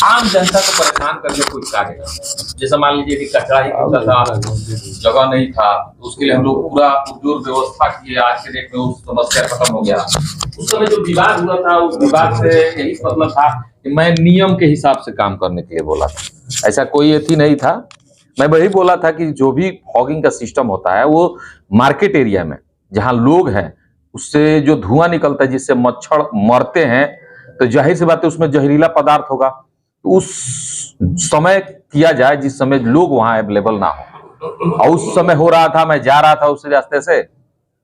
आम जनता को परेशान करके कोई कार्य करना। जैसे मान लीजिए कि कचरा ही होता था, जगह नहीं था, तो उसके लिए हम लोग पूरा पुरजोर व्यवस्था किए। आज के डेट में उस समस्या खत्म हो गया। उस समय जो विवाद हुआ था, उस विवाद से यही मतलब था कि मैं नियम के हिसाब से काम करने के लिए बोला था, ऐसा कोई एथी नहीं था। मैं वही बोला था कि जो भी फॉगिंग का सिस्टम होता है वो मार्केट एरिया में जहां लोग हैं उससे जो धुआं निकलता है जिससे मच्छर मरते हैं, तो जाहिर सी बात है उसमें जहरीला पदार्थ होगा। तो उस समय किया जाए जिस समय लोग वहां अवेलेबल ना हो। और उस समय हो रहा था, मैं जा रहा था उस रास्ते से,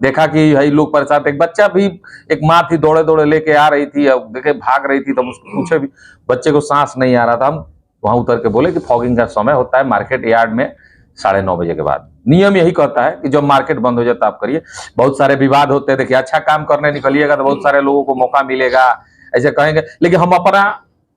देखा कि भाई लोग परेशान थे। एक बच्चा भी, एक माँ थी दौड़े दौड़े लेके आ रही थी, अब देखे भाग रही थी, तब उसको पूछे भी बच्चे को सांस नहीं आ रहा था। हम वहां उतर के बोले कि फॉगिंग का समय होता है मार्केट यार्ड में 9:30 बजे के बाद। नियम यही कहता है कि जब मार्केट बंद हो जाता आप करिए। बहुत सारे विवाद होते हैं, देखिए अच्छा काम करने निकलिएगा तो बहुत सारे लोगों को मौका मिलेगा, ऐसे कहेंगे। लेकिन हम अपना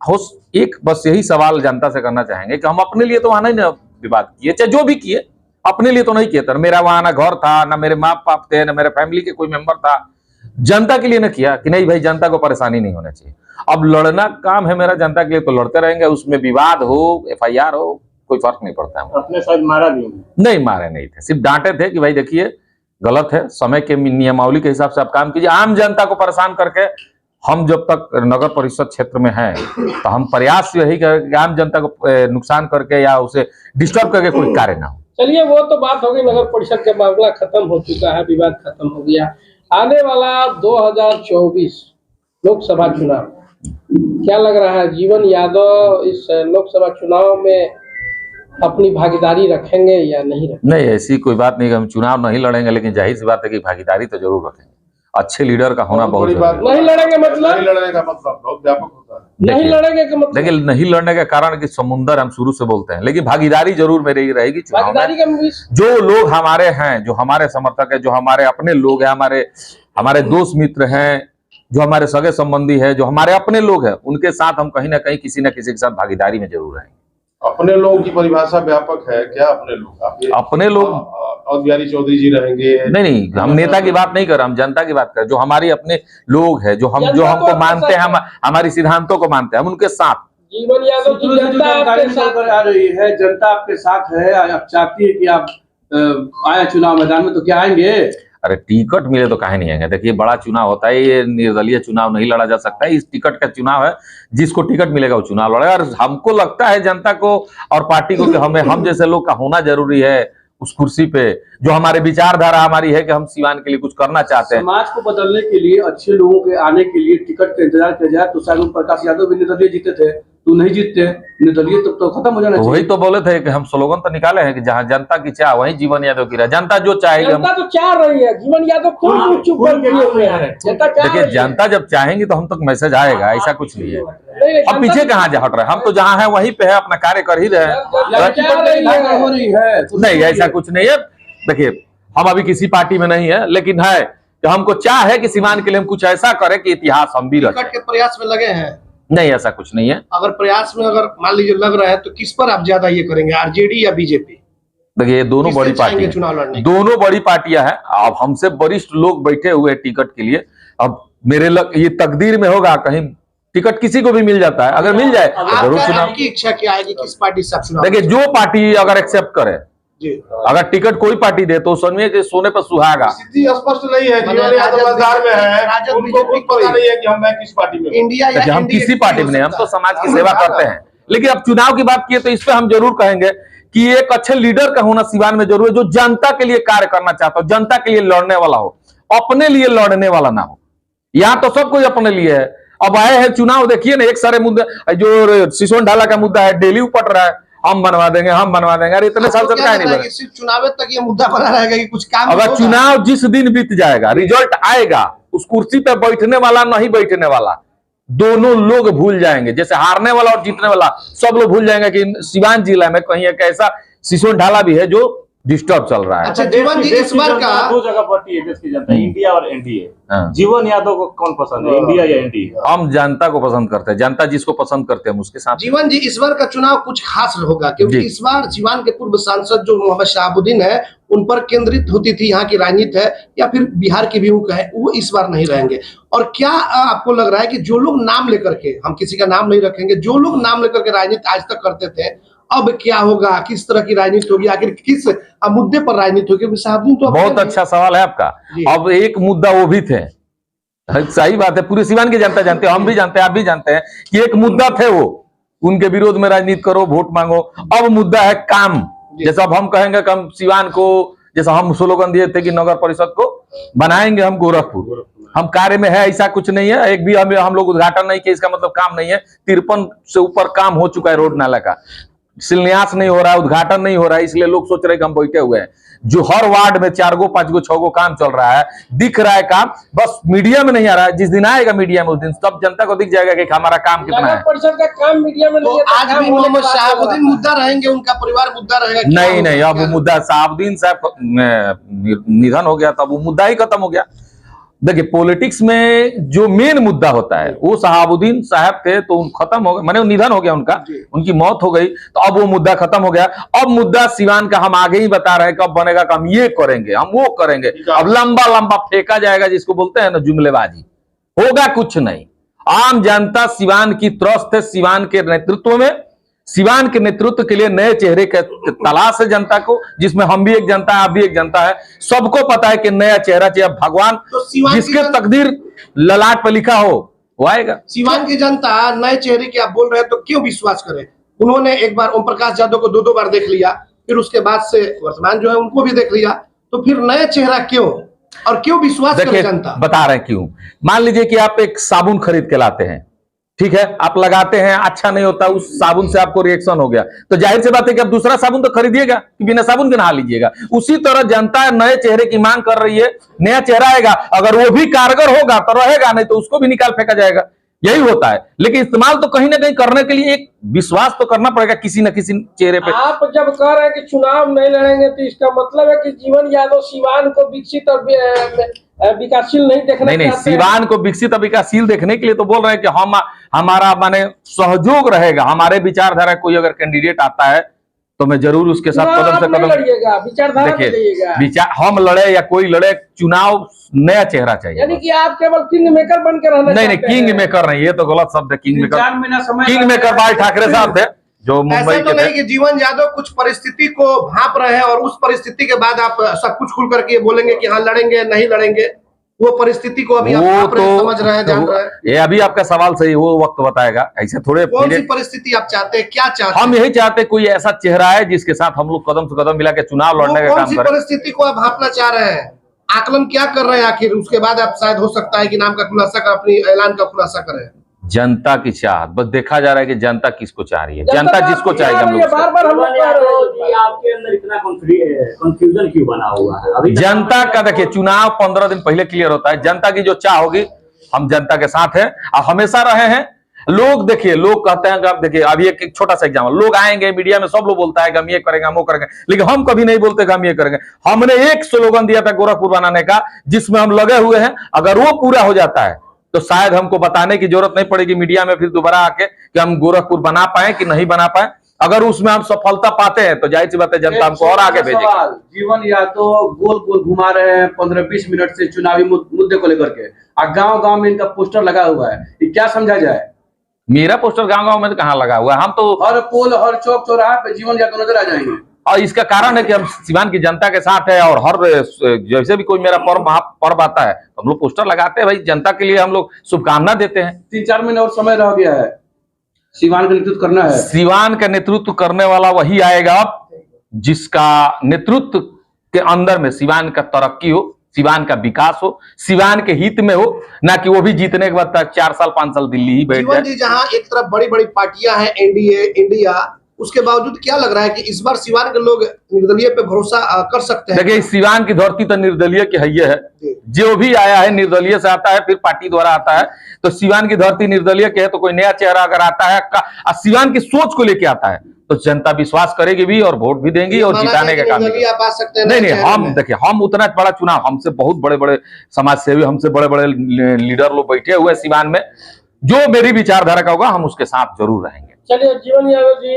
होश एक बस यही सवाल जनता से करना चाहेंगे कि हम अपने लिए तो वहां नहीं ना विवाद किए, चाहे जो भी किए अपने लिए तो नहीं किए। तो मेरा वहां ना घर था, ना मेरे माँ बाप थे, ना मेरे फैमिली के कोई मेंबर था, जनता के लिए ना किया कि नहीं भाई जनता को परेशानी नहीं होना चाहिए। अब लड़ना काम है मेरा जनता के लिए, तो लड़ते रहेंगे। उसमें विवाद हो, FIR हो, कोई फर्क नहीं पड़ता है। अपने शायद मारा भी नहीं, मारे नहीं थे, सिर्फ डांटे थे कि भाई देखिए गलत है, समय के नियमावली के हिसाब से आप काम कीजिए। आम जनता को परेशान करके हम जब तक नगर परिषद क्षेत्र में हैं तो हम प्रयास यही करें कि आम जनता को नुकसान करके या उसे डिस्टर्ब करके कोई कार्य ना हो। चलिए वो तो बात हो गई, नगर परिषद का मामला खत्म हो चुका है, विवाद खत्म हो गया। आने वाला 2024 लोकसभा चुनाव, क्या लग रहा है जीवन यादव इस लोकसभा चुनाव में अपनी भागीदारी रखेंगे या नहीं रखेंगे? नहीं, ऐसी कोई बात नहीं कि हम चुनाव नहीं लड़ेंगे, लेकिन जाहिर सी बात है कि भागीदारी तो जरूर रखेंगे। अच्छे लीडर का होना बहुत जरूरी है। नहीं लड़ेंगे मतलब? नहीं लड़ने का मतलब बहुत व्यापक होता है। नहीं लड़ेंगे का मतलब? देखिए नहीं लड़ने का कारण कि समुंदर हम शुरू से बोलते हैं, लेकिन भागीदारी जरूर मेरी रहेगी चुनाव भागीदारी में। का जो लोग हमारे हैं, जो हमारे समर्थक है, जो हमारे अपने लोग हैं, हमारे दोस्त मित्र हैं, जो हमारे सगे संबंधी है, जो हमारे अपने लोग हैं, उनके साथ हम कहीं ना कहीं किसी न किसी के साथ भागीदारी में जरूर रहेंगे। अपने लोगों की परिभाषा व्यापक है क्या? अपने लोग अपने लोग और बिहारी चौधरी जी रहेंगे? नहीं, हम नेता की बात नहीं कर रहे, हम जनता की बात कर रहे। जो हमारी अपने लोग हैं, जो हमको मानते हैं, हम हमारी सिद्धांतों को मानते हैं, हम उनके साथ। जीवन यादव की जनता आपके साथ आ रही है, जनता आपके साथ है, आप चाहती है कि आप आए चुनाव मैदान में, तो क्या आएंगे? अरे टिकट मिले तो काहे नहीं आएंगे। देखिए बड़ा चुनाव होता है, ये निर्दलीय चुनाव नहीं लड़ा जा सकता है। इस टिकट का चुनाव है, जिसको टिकट मिलेगा वो चुनाव लड़ेगा। और हमको लगता है जनता को और पार्टी को कि हम जैसे लोग का होना जरूरी है उस कुर्सी पे, जो हमारे विचारधारा हमारी है कि हम सिवान के लिए कुछ करना चाहते हैं। समाज को बदलने के लिए, अच्छे लोगों के आने के लिए टिकट का इंतजार किया जाए। तो शायद प्रकाश यादव भी निर्दलीय जीते थे, तू नहीं जीतते निर्दलीय, तब तो खत्म हो जाना चाहिए। वही तो बोले थे कि हम स्लोगन तो निकाले हैं कि जहां जनता की चाह वहीं जीवन यादव की राह। जनता जो चाहेगी, जनता तो चाह रही है, जीवन यादव खुद चुप कर दिए हुए हैं। जनता चाह देखिए रही है। जनता जब चाहेंगी तो हम तक मैसेज आएगा, ऐसा कुछ नहीं है। नहीं, अब पीछे कहाँ जा हट रहे हैं, हम तो जहाँ हैं वहीं पे है, अपना कार्य कर ही रहे हैं। हो रही है नहीं, ऐसा कुछ नहीं है। देखिए हम अभी किसी पार्टी में नहीं है, लेकिन है कि हमको चाह है कि सीमान के लिए हम कुछ ऐसा करें कि इतिहास हम भी रखें। टिकट के प्रयास में लगे हैं? नहीं, ऐसा कुछ नहीं है। अगर प्रयास में अगर मान लीजिए लग रहा है तो किस पर आप ज्यादा ये करेंगे, RJD या BJP? देखिए ये दोनों बड़ी पार्टी, चुनाव लड़ने दोनों बड़ी पार्टियां हैं। अब हमसे वरिष्ठ लोग बैठे हुए हैं टिकट के लिए। अब मेरे ये तकदीर में होगा, कहीं टिकट किसी को भी मिल जाता है, अगर मिल जाए तो जरूर चुनाव। आपकी इच्छा क्या आएगी, किस पार्टी से आप चुनाव? देखिए जो पार्टी अगर एक्सेप्ट करे, जी, अगर टिकट कोई पार्टी दे तो समझिए कि सोने पर सुहागा। स्थिति स्पष्ट नहीं है, जीवन यादव बाजार में है, उनको कुछ पता नहीं है कि हम किस पार्टी में। इंडिया या हम NDA किसी पार्टी में नहीं, हम तो समाज की सेवा करते हैं। लेकिन अब चुनाव की बात किए तो इस पे हम जरूर कहेंगे कि एक अच्छे लीडर का होना सिवान में जरूर है, जो जनता के लिए कार्य करना चाहता हो, जनता के लिए लड़ने वाला हो, अपने लिए लड़ने वाला ना हो। यहाँ तो सब कोई अपने लिए है। अब आए हैं चुनाव, देखिए ना, एक सारे मुद्दे, जो सिसोन ढाला का मुद्दा है डेली उपट रहा है, हम बनवा देंगे, हम बनवा देंगे। अरे इतने साल से क्या नहीं बने। सिर्फ चुनाव तक ये मुद्दा बना रहेगा कि कुछ काम अगर चुनाव जिस दिन बीत जाएगा, रिजल्ट आएगा, उस कुर्सी पे बैठने वाला नहीं बैठने वाला, दोनों लोग भूल जाएंगे। जैसे हारने वाला और जीतने वाला सब लोग भूल जाएंगे कि सीवान जिला में कहीं एक ऐसा सिसोन ढाला भी है जो डिस्टर्ब चल रहा है। अच्छा जीवन जी, इस बार का दो जगह बढ़ती है देश की जनता, इंडिया और NDA। जीवन यादव को कौन पसंद है, इंडिया या NDA? हम जनता को पसंद करते हैं, जनता जिसको पसंद करते हैं हम उसके साथ। जीवन जी, इस बार का चुनाव कुछ खास होगा क्योंकि इस बार जीवन के पूर्व सांसद जो मोहम्मद शहाबुद्दीन है उन पर केंद्रित होती थी यहाँ की राजनीति है, या फिर बिहार की भी वो इस बार नहीं रहेंगे? और क्या आपको लग रहा है कि जो लोग नाम लेकर के, हम किसी का नाम नहीं रखेंगे, जो लोग नाम लेकर के राजनीति आज तक करते थे, अब क्या होगा? किस तरह की राजनीति होगी? आखिर किस मुद्दे पर राजनीति होगी? साहब तो बहुत अच्छा सवाल है आपका। अब एक मुद्दा वो भी थे, सही बात है, पूरी सीवान की जनता जानते हैं, हम भी जानते हैं, आप भी जानते हैं कि एक मुद्दा थे वो, उनके विरोध में राजनीति करो, वोट मांगो। अब मुद्दा है काम। जैसा अब हम कहेंगे कि हम सीवान को, जैसा हम स्लोगन दिए थे कि नगर परिषद को बनाएंगे हम गोरखपुर, हम कार्य में है, ऐसा कुछ नहीं है। एक भी हम लोग उद्घाटन नहीं किया, इसका मतलब काम नहीं है। 53 से ऊपर काम हो चुका है, रोड नाला का शिलान्यास नहीं हो रहा है, उद्घाटन नहीं हो रहा है, इसलिए लोग सोच रहे हैं कि हम बैठे हुए हैं। जो हर वार्ड में 4 गो 5 गो 6 गो काम चल रहा है, दिख रहा है काम, बस मीडिया में नहीं आ रहा है। जिस दिन आएगा मीडिया में, उस दिन तब जनता को दिख जाएगा कि हमारा काम कितना है। नगर परिषद का काम मीडिया में नहीं है, आज भी मोहम्मद शहाबुद्दीन मुद्दा रहेंगे, उनका परिवार मुद्दा रहेगा? नहीं, अब वो मुद्दा शहाबुद्दीन साहब निधन हो गया, तब वो मुद्दा ही खत्म हो गया। देखिए, पॉलिटिक्स में जो मेन मुद्दा होता है वो शहाबुद्दीन साहब थे, तो खत्म हो गया, माने निधन हो गया उनका, उनकी मौत हो गई, तो अब वो मुद्दा खत्म हो गया। अब मुद्दा सीवान का हम आगे ही बता रहे हैं, कब बनेगा, हम ये करेंगे, हम वो करेंगे। अब लंबा लंबा फेंका जाएगा, जिसको बोलते हैं ना जुमलेबाजी, होगा कुछ नहीं। आम जनता सीवान की त्रस्त है, सीवान के नेतृत्व में, सीवान के नेतृत्व के लिए नए चेहरे का तलाश है जनता को, जिसमें हम भी एक जनता है, आप भी एक जनता है। सबको पता है कि नया चेहरा चाहिए। भगवान तो जिसके तकदीर ललाट पर लिखा हो वो आएगा। सीवान की जनता नए चेहरे की आप बोल रहे हैं, तो क्यों विश्वास करे? उन्होंने एक बार ओम प्रकाश यादव को 2 बार देख लिया, फिर उसके बाद से वर्तमान जो है उनको भी देख लिया, तो फिर नया चेहरा क्यों, और क्यों विश्वास करे जनता? बता रहे हैं क्यों। मान लीजिए कि आप एक साबुन खरीद के लाते हैं, ठीक है, आप लगाते हैं, अच्छा नहीं होता, उस साबुन से आपको रिएक्शन हो गया, तो जाहिर सी बात है कि आप दूसरा साबुन तो खरीदिएगा, कि बिना साबुन के नहा लीजिएगा। उसी तरह जनता नए चेहरे की मांग कर रही है, नया चेहरा आएगा, अगर वो भी कारगर होगा तो रहेगा, नहीं तो उसको भी निकाल फेंका जाएगा। यही होता है। लेकिन इस्तेमाल तो कहीं ना कहीं करने के लिए एक विश्वास तो करना पड़ेगा किसी न किसी चेहरे पे। आप जब कह रहे हैं कि चुनाव नहीं लड़ेंगे, तो इसका मतलब है कि जीवन यादव सीवान को विकसित और विकासशील नहीं देखना नहीं, सीवान को विकसित और विकासशील देखने के लिए तो बोल रहे हैं कि हम, हमारा माने सहयोग रहेगा। हमारे विचारधारा कोई अगर कैंडिडेट आता है तो मैं जरूर उसके साथ कदम से कदम। देखिए, हम लड़े या कोई लड़े, चुनाव नया चेहरा चाहिए। यानी कि आप केवल किंग मेकर बन के रहना? नहीं, किंग मेकर नहीं, ये तो गलत शब्द है। किंग मेकर बाल ठाकरे साहब थे जो मुंबई तो के नहीं कि जीवन यादव कुछ परिस्थिति को भांप रहे हैं, और उस परिस्थिति के बाद आप सब कुछ खुल करके बोलेंगे कि हाँ लड़ेंगे नहीं लड़ेंगे? वो परिस्थिति को अभी आप तो समझ रहे हैं, जान रहे हैं? ये अभी आपका सवाल सही, वो वक्त बताएगा। ऐसे थोड़े कौन सी परिस्थिति आप चाहते हैं, क्या चाहते हैं? हम यही चाहते हैं कोई ऐसा चेहरा है जिसके साथ हम लोग कदम से कदम मिला के चुनाव लड़ने का काम कौन सी करें। परिस्थिति को आप भांपना चाह रहे हैं? आकलन क्या कर रहे हैं आखिर? उसके बाद आप शायद हो सकता है कि नाम का खुलासा कर, अपनी ऐलान का खुलासा करें। जनता की चाहत, बस देखा जा रहा है कि जनता किसको चाह रही है, जनता जिसको चाहेगी हम लोग। बार-बार हम आपके अंदर इतना कंफ्यूजन क्यों बना हुआ है? अभी जनता का देखिए, चुनाव 15 दिन पहले क्लियर होता है। जनता की जो चाह होगी, हम जनता के साथ हैं और हमेशा रहे हैं। लोग देखिए, लोग कहते हैं कि आप देखिए, अभी एक छोटा सा एग्जाम्पल, लोग आएंगे मीडिया में, सब लोग बोलता है कि हम ये करेंगे, हम वो करेंगे, लेकिन हम कभी नहीं बोलते कि हम ये करेंगे। हमने एक स्लोगन दिया था गोरखपुर बनाने का, जिसमें हम लगे हुए हैं। अगर वो पूरा हो जाता है तो शायद हमको बताने की जरूरत नहीं पड़ेगी मीडिया में फिर दोबारा आके कि हम गोरखपुर बना पाए कि नहीं बना पाए। अगर उसमें हम सफलता पाते हैं तो जाहिर सी बात है जनता हमको और आगे भेजेगी। जीवन यादव गोल गोल घुमा रहे हैं 15-20 मिनट से चुनावी मुद्दे को लेकर के, और गांव गांव में इनका पोस्टर लगा हुआ है, ये क्या समझा जाए? मेरा पोस्टर गांव गांव में तो कहाँ लगा हुआ है? हम तो हर पोल, हर चौक चौराहा पे जीवन यादव नजर आ जाएंगे। और इसका कारण है कि हम सीवान की जनता के साथ है, और हर जैसे भी कोई मेरा पर्व आता है हम लोग पोस्टर लगाते हैं। भाई, जनता के लिए हम लोग शुभकामना देते हैं। 3-4 महीने और समय रह गया है, सीवान का नेतृत्व करना है। सीवान का नेतृत्व करने वाला वही आएगा अब जिसका नेतृत्व के अंदर में सीवान का तरक्की हो, सीवान का विकास हो, सीवान के हित में हो, ना कि वो भी जीतने के बाद 4 साल 5 साल दिल्ली ही बैठ जाए। जहां एक तरफ बड़ी बड़ी पार्टियां हैं, एनडीए, इंडिया, उसके बावजूद क्या लग रहा है कि इस बार सीवान के लोग निर्दलीय पे भरोसा कर सकते हैं? देखिए, सीवान की धरती तो निर्दलीय की है। जो भी आया है निर्दलीय से आता है, फिर पार्टी द्वारा आता है। तो सीवान की धरती निर्दलीय की है, तो कोई नया चेहरा अगर आता है सीवान की सोच को लेके आता है तो जनता विश्वास करेगी भी और वोट भी देंगी और जिताने का काम नहीं। हम देखिए, हम उतना बड़ा चुनाव, हमसे बहुत बड़े बड़े समाज सेवी, हमसे बड़े बड़े लीडर लोग बैठे हुए हैं सीवान में। जो मेरी विचारधारा का होगा हम उसके साथ जरूर रहेंगे। चलिए, जीवन यादव जी,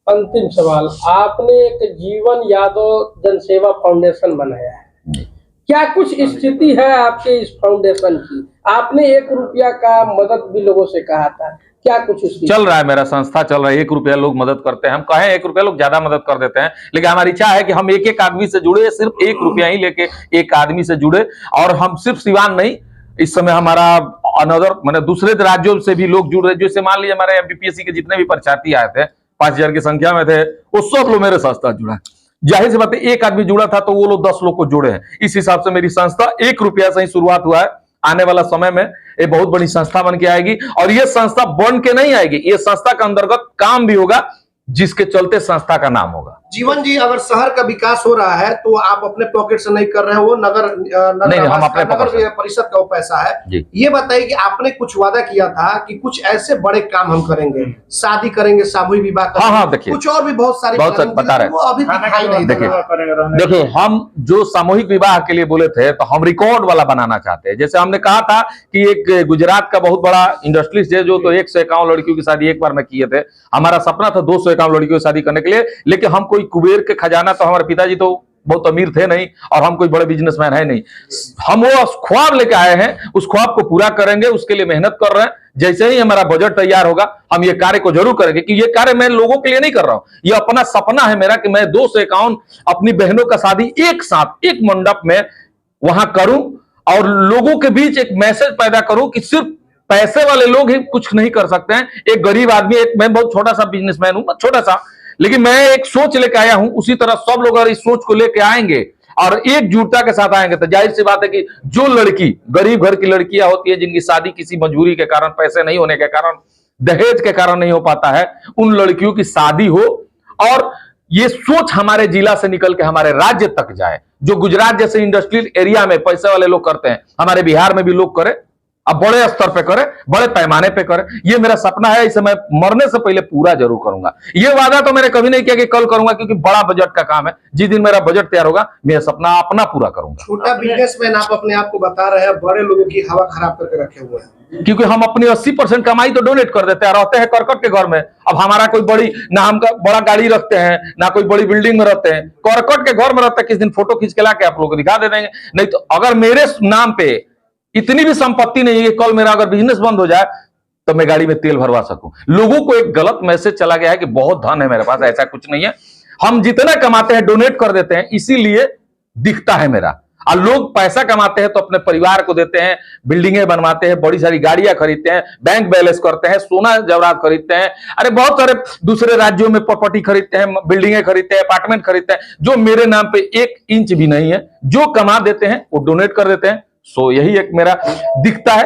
अंतिम सवाल, आपने एक जीवन यादव जनसेवा फाउंडेशन बनाया है, क्या कुछ स्थिति है आपके इस फाउंडेशन की? आपने 1 रुपया का मदद भी लोगों से कहा था, क्या कुछ उसकी चल रहा है? मेरा संस्था चल रहा है, 1 रुपया लोग मदद करते हैं। हम कहें 1 रुपया लोग ज्यादा मदद कर देते हैं, लेकिन हमारी इच्छा है कि हम एक एक आदमी से जुड़े, सिर्फ 1 रुपया ही लेके एक आदमी से जुड़े। और हम सिर्फ सिवान नहीं, इस समय हमारा अनदर मैंने दूसरे राज्यों से भी लोग जुड़ रहे, जैसे मान लीजिए हमारे एमपीपीएससी के जितने भी परीक्षार्थी आए थे 5000 की संख्या में थे, वो सब लोग मेरे संस्था जुड़ा। जाहिर सी बात है, एक आदमी जुड़ा था तो वो लोग 10 लोग को जोड़े हैं। इस हिसाब से मेरी संस्था 1 रुपया से ही शुरुआत हुआ है। आने वाला समय में ये बहुत बड़ी संस्था बन के आएगी, और ये संस्था बन के नहीं आएगी, ये संस्था के अंतर्गत काम भी होगा, जिसके चलते संस्था का नाम होगा। जीवन जी, अगर शहर का विकास हो रहा है तो आप अपने पॉकेट से नहीं कर रहे हैं, वो नगर नहीं, हम अपने नगर परिषद का वो पैसा है। ये बताइए कि आपने कुछ वादा किया था कि कुछ ऐसे बड़े काम हम करेंगे, शादी करेंगे, सामूहिक विवाह करेंगे, हाँ, देखिए कुछ और भी बहुत सारी बता रहे, वो अभी दिखाई नहीं दे रहा है। देखिए हम जो सामूहिक विवाह के लिए बोले थे, तो हम रिकॉर्ड वाला बनाना चाहते हैं। जैसे हमने कहा था कि एक गुजरात का बहुत बड़ा इंडस्ट्रीज है जो तो 151 लड़कियों की शादी एक बार में किए थे। हमारा सपना था 251 लड़कियों की शादी करने के लिए, लेकिन हम कोई कुबेर के खजाना, तो हमारे पिताजी तो बहुत अमीर थे नहीं, और हम कोई बड़े बिजनेसमैन है नहीं। हम वो ख्वाब लेके आए हैं, उस ख्वाब को पूरा करेंगे, उसके लिए मेहनत कर रहे हैं। जैसे ही हमारा बजट तैयार होगा, हम ये कार्य को जरूर करेंगे। कि ये कार्य मैं लोगों के लिए नहीं कर रहा हूं, ये अपना सपना है मेरा कि मैं 251 अपनी बहनों का शादी एक साथ एक मंडप में वहां करूं, और लोगों के बीच एक मैसेज पैदा करूं कि सिर्फ पैसे वाले लोग ही कुछ नहीं कर सकते हैं। एक गरीब आदमी, एक मैं बहुत छोटा सा बिजनेसमैन हूं, छोटा सा, लेकिन मैं एक सोच लेके आया हूं। उसी तरह सब लोग अगर इस सोच को लेके आएंगे और एकजुटता के साथ आएंगे, तो जाहिर सी बात है कि जो लड़की गरीब घर की लड़कियां होती है, जिनकी शादी किसी मजबूरी के कारण, पैसे नहीं होने के कारण, दहेज के कारण नहीं हो पाता है, उन लड़कियों की शादी हो, और ये सोच हमारे जिला से निकल के हमारे राज्य तक जाए। जो गुजरात जैसे इंडस्ट्रियल एरिया में पैसे वाले लोग करते हैं, हमारे बिहार में भी लोग करें, अब बड़े स्तर पे करें, बड़े पैमाने पे करें। ये मेरा सपना है, इसे मैं मरने से पहले पूरा जरूर करूंगा। ये वादा तो मैंने कभी नहीं किया कि कल करूंगा, क्योंकि बड़ा बजट का काम है। जिस दिन मेरा बजट तैयार होगा, मैं सपना अपना पूरा करूंगा। छोटा बिजनेसमैन आप अपने आप को बता रहे हैं, बड़े लोगों की हवा खराब करके रखे हुए हैं। क्योंकि हम अपनी 80% कमाई तो डोनेट कर देते हैं, रहते हैं करकट के घर में। अब हमारा कोई बड़ी ना, हम बड़ा गाड़ी रखते हैं ना, कोई बड़ी बिल्डिंग में रहते हैं, करकट के घर में रहते हैं। किस दिन फोटो खींच के लाके आप लोगों को दिखा दे देंगे। नहीं तो अगर मेरे नाम पे इतनी भी संपत्ति नहीं है कि कल मेरा अगर बिजनेस बंद हो जाए तो मैं गाड़ी में तेल भरवा सकूं। लोगों को एक गलत मैसेज चला गया है कि बहुत धन है मेरे पास, ऐसा कुछ नहीं है। हम जितना कमाते हैं डोनेट कर देते हैं, इसीलिए दिखता है मेरा। और लोग पैसा कमाते हैं तो अपने परिवार को देते हैं, बिल्डिंगें बनवाते हैं, बड़ी सारी गाड़ियां खरीदते हैं, बैंक बैलेंस करते हैं, सोना जवाहरात खरीदते हैं, अरे बहुत सारे दूसरे राज्यों में प्रॉपर्टी खरीदते हैं, बिल्डिंगें खरीदते हैं, अपार्टमेंट खरीदते हैं। जो मेरे नाम पे 1 इंच भी नहीं है, जो कमा देते हैं वो डोनेट कर देते हैं। सो यही एक मेरा दिखता है,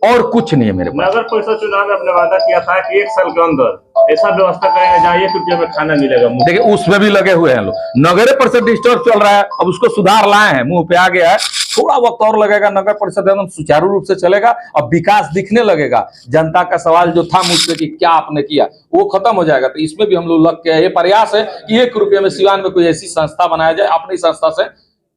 और कुछ नहीं है मेरे पास। नगर परिषद चुनाव में आपने वादा किया था कि 1 साल के अंदर ऐसा व्यवस्था करेंगे जहाँ 1 रुपये में खाना मिलेगा। देखिए उसमें भी लगे हुए हैं लोग। नगर परिषद डिस्टर्ब चल रहा है, अब उसको सुधार लाए हैं, मुंह पे आ गया है। थोड़ा वक्त और लगेगा, नगर परिषद एकदम सुचारू रूप से चलेगा और विकास दिखने लगेगा। जनता का सवाल जो था मुझसे कि क्या आपने किया, वो खत्म हो जाएगा। तो इसमें भी हम लोग लग के, ये प्रयास है कि 1 रुपये में सिवान में कोई ऐसी संस्था बनाया जाए अपनी संस्था से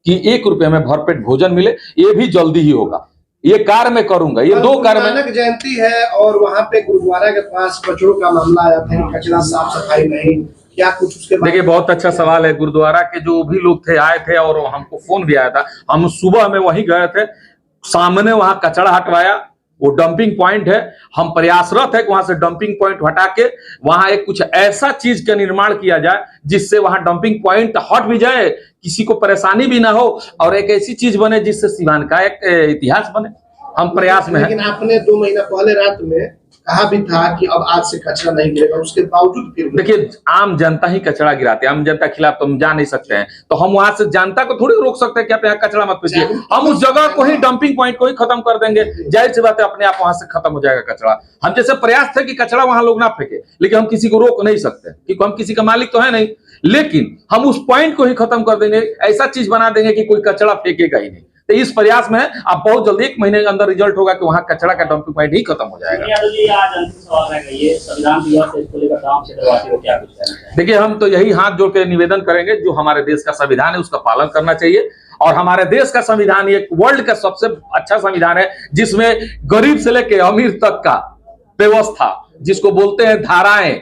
कि 1 रुपये में भरपेट भोजन मिले। ये भी जल्दी ही होगा, ये कार्य में करूंगा। ये 2 कार्य में, नानक जयंती है और वहाँ पे गुरुद्वारा के पास कचरों का मामला आया था, कचरा साफ सफाई नहीं, क्या कुछ उसके देखिए बहुत अच्छा सवाल है। गुरुद्वारा के जो भी लोग थे आए थे, और हमको फोन भी आया था। हम सुबह में वहीं गए थे, सामने वहां कचरा हटवाया, वो डंपिंग पॉइंट है। हम प्रयासरत है कि वहां से डंपिंग पॉइंट हटा के वहां एक कुछ ऐसा चीज का निर्माण किया जाए जिससे वहां डंपिंग पॉइंट हट भी जाए, किसी को परेशानी भी ना हो, और एक ऐसी चीज बने जिससे सिवान का एक इतिहास बने। हम प्रयास में हैं। लेकिन आपने 2 महीना पहले रात में कहा भी था कि अब आज से कचरा नहीं गिरेगा, उसके बावजूद फिर देखिए आम जनता ही कचरा गिराते हैं। आम जनता के खिलाफ तो हम जा नहीं सकते हैं, तो हम वहां से जनता को थोड़ी रोक सकते हैं कि आप यहाँ कचरा मत फेंकिए। हम उस जगह को ही, डंपिंग पॉइंट को ही खत्म कर देंगे। जाहिर सी बात है अपने आप वहां से खत्म हो जाएगा कचरा। हम जैसे प्रयास थे कि कचरा वहां लोग ना फेंके, लेकिन हम किसी को रोक नहीं सकते क्योंकि हम किसी का मालिक तो है नहीं। लेकिन हम उस पॉइंट को ही खत्म कर देंगे, ऐसा चीज बना देंगे कि कोई कचरा फेंकेगा ही नहीं। तो इस प्रयास में आप बहुत जल्दी 1 महीने के अंदर रिजल्ट होगा कि वहां कचरा का डंपिंग पॉइंट ही खत्म हो जाएगा। देखिए हम तो यही हाथ जोड़ के निवेदन करेंगे, जो हमारे देश का संविधान है उसका पालन करना चाहिए। और हमारे देश का संविधान एक वर्ल्ड का सबसे अच्छा संविधान है, जिसमें गरीब से लेकर अमीर तक का व्यवस्था, जिसको बोलते हैं धाराएं,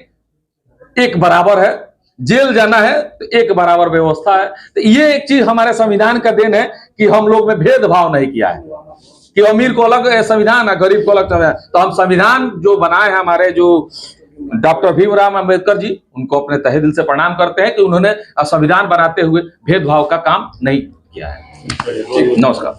एक बराबर है, जेल जाना है तो एक बराबर व्यवस्था है। तो ये एक चीज हमारे संविधान का देन है कि हम लोग में भेदभाव नहीं किया है कि अमीर को अलग संविधान है, गरीब को अलग संविधान। तो हम संविधान जो बनाए हैं हमारे जो डॉक्टर भीमराव अंबेडकर जी, उनको अपने तहे दिल से प्रणाम करते हैं कि उन्होंने संविधान बनाते हुए भेदभाव का काम नहीं किया है। नमस्कार।